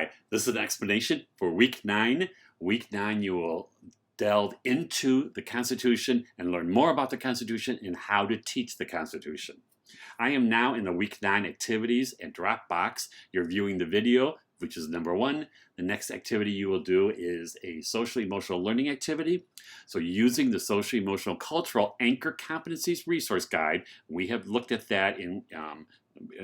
Hi, this is an explanation for week 9. Week 9, you will delve into the Constitution and learn more about the Constitution and how to teach the Constitution. I am now in the week 9 activities and Dropbox. You're viewing the video, which is number 1. The next activity you will do is a social emotional learning activity. So using the social emotional cultural anchor competencies resource guide, we have looked at that in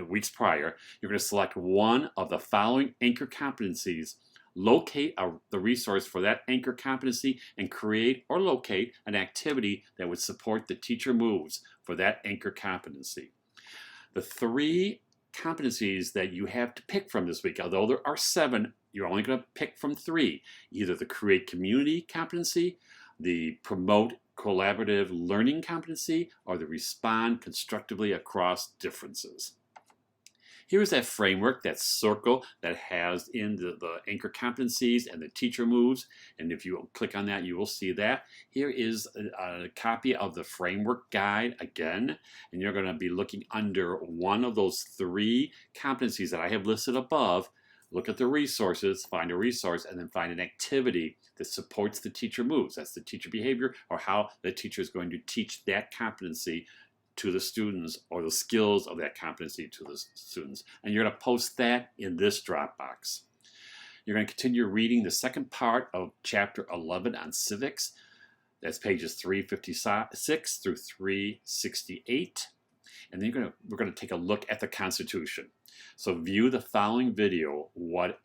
weeks prior. You're going to select one of the following anchor competencies, locate the resource for that anchor competency, and create or locate an activity that would support the teacher moves for that anchor competency. The 3 competencies that you have to pick from this week, although there are 7, you're only going to pick from 3, either the create community competency, the promote collaborative learning competency, or the respond constructively across differences. Here's that framework, that circle that has in the anchor competencies and the teacher moves. And if you click on that, you will see that. Here is a copy of the framework guide again. And you're going to be looking under one of those 3 competencies that I have listed above. Look at the resources, find a resource, and then find an activity that supports the teacher moves. That's the teacher behavior, or how the teacher is going to teach that competency to the students, or the skills of that competency to the students. And you're going to post that in this Dropbox. You're going to continue reading the second part of chapter 11 on civics. That's pages 356 through 368. And then we're going to take a look at the Constitution. So view the following video, what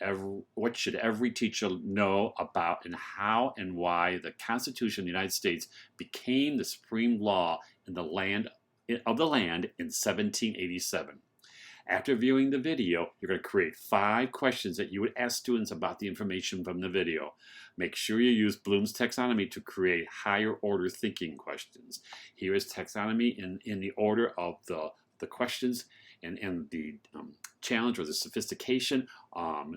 should every teacher know about and how and why the Constitution of the United States became the supreme law in the land in 1787. After viewing the video, you're going to create 5 questions that you would ask students about the information from the video. Make sure you use Bloom's taxonomy to create higher order thinking questions. Here is taxonomy in the order of the questions and the challenge or the sophistication.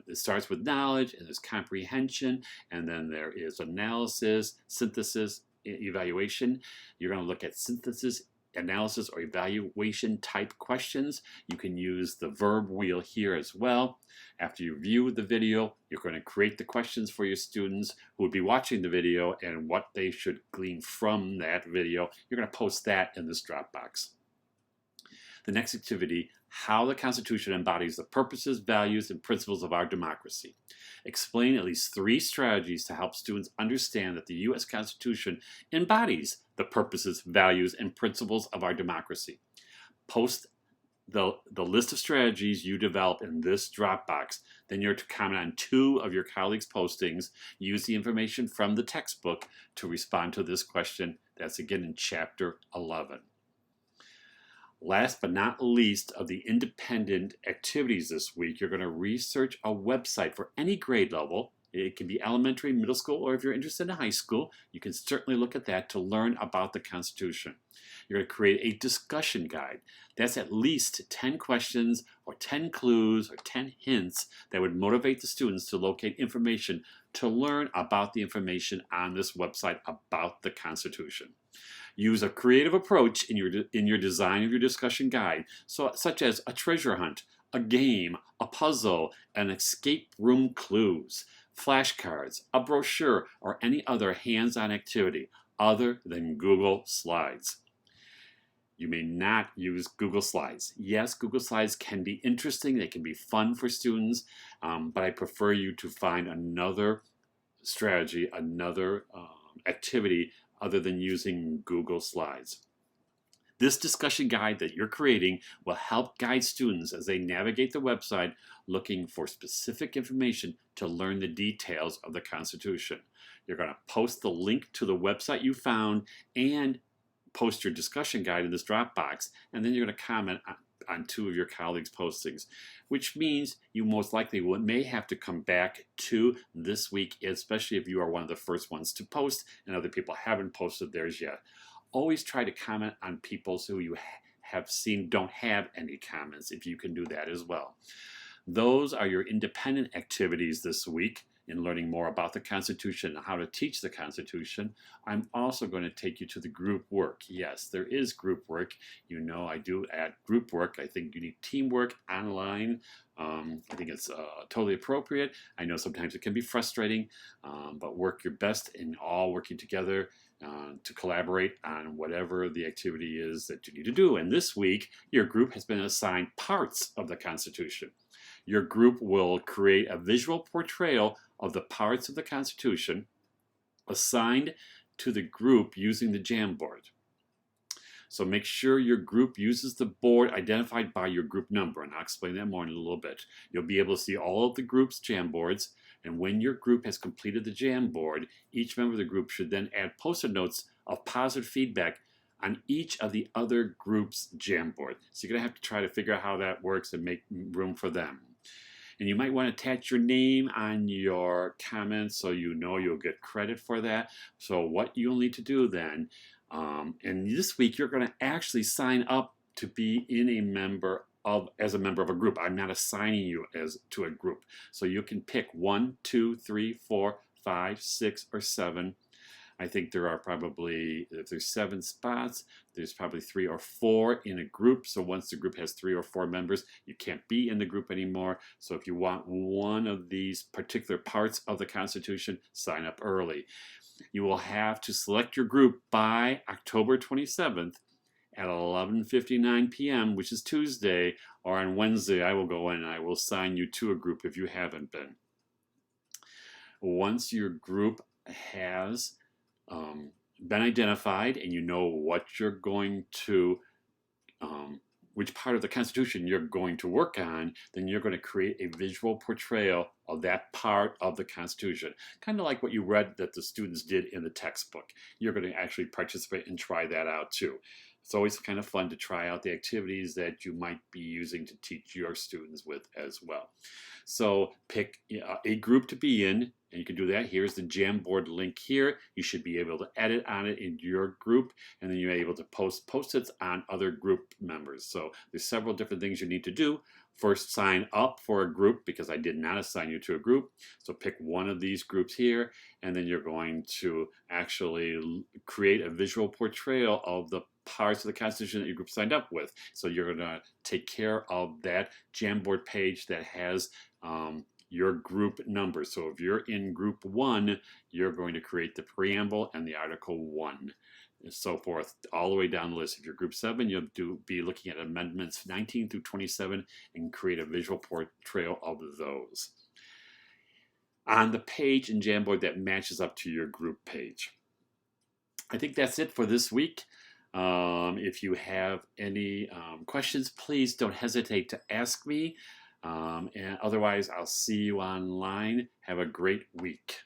It starts with knowledge, and there's comprehension, and then there is analysis, synthesis, evaluation. You're going to look at synthesis, analysis, or evaluation type questions. You can use the verb wheel here as well. After you view the video, you're going to create the questions for your students who would be watching the video and what they should glean from that video. You're going to post that in this Dropbox. The next activity, how the Constitution embodies the purposes, values, and principles of our democracy. Explain at least 3 strategies to help students understand that the U.S. Constitution embodies the purposes, values, and principles of our democracy. Post the list of strategies you develop in this Dropbox. Then you're to comment on 2 of your colleagues' postings. Use the information from the textbook to respond to this question. That's again in chapter 11. Last but not least of the independent activities this week, you're going to research a website for any grade level. It can be elementary, middle school, or if you're interested in high school, you can certainly look at that to learn about the Constitution. You're going to create a discussion guide. That's at least 10 questions or 10 clues or 10 hints that would motivate the students to locate information to learn about the information on this website about the Constitution. Use a creative approach in your design of your discussion guide, such as a treasure hunt, a game, a puzzle, an escape room clues, flashcards, a brochure, or any other hands-on activity other than Google Slides. You may not use Google Slides. Yes, Google Slides can be interesting, they can be fun for students, but I prefer you to find another strategy, another activity other than using Google Slides. This discussion guide that you're creating will help guide students as they navigate the website looking for specific information to learn the details of the Constitution. You're going to post the link to the website you found and post your discussion guide in this Dropbox, and then you're going to comment on 2 of your colleagues' postings, which means you most likely may have to come back to this week, especially if you are one of the first ones to post and other people haven't posted theirs yet. Always try to comment on people's who you have seen don't have any comments, if you can do that as well. Those are your independent activities this week in learning more about the Constitution and how to teach the Constitution. I'm also going to take you to the group work. Yes, there is group work. You know I do add group work. I think you need teamwork online I think it's totally appropriate. I know sometimes it can be frustrating, but work your best in all working together to collaborate on whatever the activity is that you need to do. And this week, your group has been assigned parts of the Constitution. Your group will create a visual portrayal of the parts of the Constitution assigned to the group using the Jamboard. So make sure your group uses the board identified by your group number, and I'll explain that more in a little bit. You'll be able to see all of the group's Jamboards, and when your group has completed the Jamboard, each member of the group should then add post-it notes of positive feedback on each of the other group's Jamboard. So you're going to have to try to figure out how that works and make room for them. And you might want to attach your name on your comments so you know you'll get credit for that. So what you'll need to do then, and this week you're going to actually sign up to be as a member of a group. I'm not assigning you to a group. So you can pick 1, 2, 3, 4, 5, 6, or 7. I think there are probably, if there's 7 spots, there's probably 3 or 4 in a group. So once the group has 3 or 4 members, you can't be in the group anymore. So if you want one of these particular parts of the Constitution, sign up early. You will have to select your group by October 27th at 11:59 p.m., which is Tuesday, or on Wednesday I will go in and I will assign you to a group if you haven't been. Once your group has been identified and you know what you're going to, which part of the Constitution you're going to work on, then you're going to create a visual portrayal of that part of the Constitution. Kind of like what you read that the students did in the textbook. You're going to actually participate and try that out too. It's always kind of fun to try out the activities that you might be using to teach your students with as well. So pick a group to be in, and you can do that. Here's the Jamboard link here. You should be able to edit on it in your group, and then you're able to post post-its on other group members. So there's several different things you need to do. First, sign up for a group, because I did not assign you to a group. So pick one of these groups here, and then you're going to actually create a visual portrayal of the parts of the Constitution that your group signed up with. So you're going to take care of that Jamboard page that has your group number. So if you're in group 1, you're going to create the preamble and the article 1, and so forth, all the way down the list. If you're group 7, you'll be looking at amendments 19 through 27 and create a visual portrayal of those on the page in Jamboard that matches up to your group page. I think that's it for this week. If you have any questions, please don't hesitate to ask me. And otherwise, I'll see you online. Have a great week.